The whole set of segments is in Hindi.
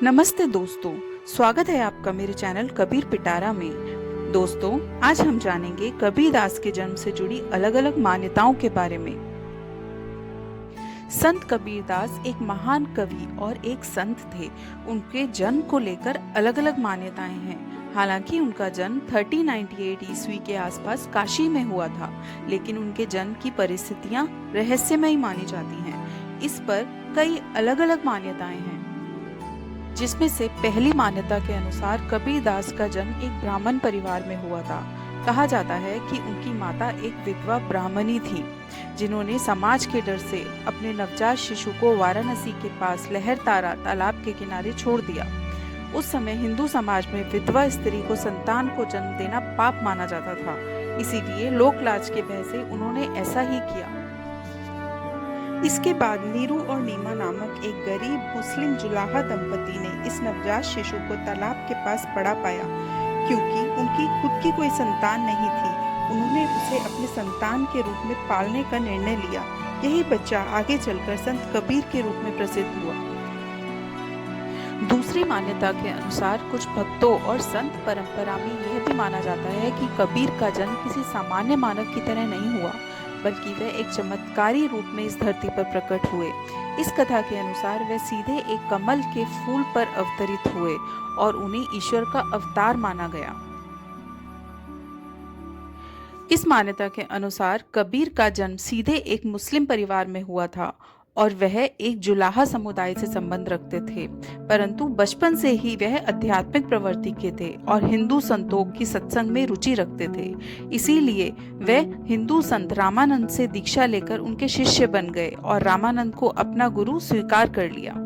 नमस्ते दोस्तों, स्वागत है आपका मेरे चैनल कबीर पिटारा में। दोस्तों, आज हम जानेंगे कबीरदास के जन्म से जुड़ी अलग अलग मान्यताओं के बारे में। संत कबीरदास एक महान कवि और एक संत थे। उनके जन्म को लेकर अलग अलग मान्यताएं हैं। हालांकि उनका जन्म 1398 ईस्वी के आसपास काशी में हुआ था, लेकिन उनके जन्म की परिस्थितियां रहस्यमयी मानी जाती हैं। इस पर कई अलग अलग मान्यताएं हैं, जिसमें से पहली मान्यता के अनुसार कबीरदास का जन्म एक ब्राह्मण परिवार में हुआ था। कहा जाता है कि उनकी माता एक विधवा ब्राह्मणी थी, जिन्होंने समाज के डर से अपने नवजात शिशु को वाराणसी के पास लहरतारा तालाब के किनारे छोड़ दिया। उस समय हिंदू समाज में विधवा स्त्री को संतान को जन्म देना पाप माना जाता था, इसीलिए लोक लाज के भय से उन्होंने ऐसा ही किया। इसके बाद नीरू और नीमा नामक एक गरीब मुस्लिम जुलाहा दंपति ने इस नवजात शिशु को तालाब के पास पड़ा पाया। क्योंकि उनकी खुद की कोई संतान नहीं थी, उन्होंने उसे अपने संतान के रूप में पालने का निर्णय लिया। यही बच्चा आगे चलकर संत कबीर के रूप में प्रसिद्ध हुआ। दूसरी मान्यता के अनुसार कुछ भक्तों और संत परंपरा में यह भी माना जाता है कि कबीर का जन्म किसी सामान्य मानव की तरह नहीं हुआ, बल्कि वह एक चमत्कारी रूप में इस धरती पर प्रकट हुए। इस कथा के अनुसार वह सीधे एक कमल के फूल पर अवतरित हुए और उन्हें ईश्वर का अवतार माना गया। इस मान्यता के अनुसार कबीर का जन्म सीधे एक मुस्लिम परिवार में हुआ था और वह एक जुलाहा समुदाय से संबंध रखते थे, परंतु बचपन से ही वह आध्यात्मिक प्रवृत्ति के थे और हिंदू संतों की सत्संग में रुचि रखते थे। इसीलिए वह हिंदू संत रामानंद से दीक्षा लेकर उनके शिष्य बन गए और रामानंद को अपना गुरु स्वीकार कर लिया।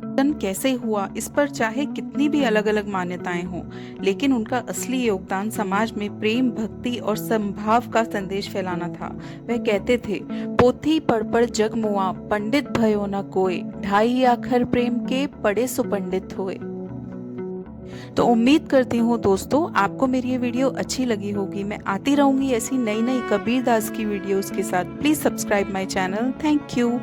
जन्म कैसे हुआ, इस पर चाहे कितनी भी अलग अलग मान्यताएं हों, लेकिन उनका असली योगदान समाज में प्रेम, भक्ति और समभाव का संदेश फैलाना था। वह कहते थे, पोथी पढ़ जग मुआ, पंडित भयो न कोय, ढाई आखर प्रेम के पढ़े सुपंडित होए। तो उम्मीद करती हूँ दोस्तों, आपको मेरी ये वीडियो अच्छी लगी होगी। मैं आती रहूंगी ऐसी नई नई कबीरदास की वीडियोस के साथ। Please subscribe my channel. Thank you.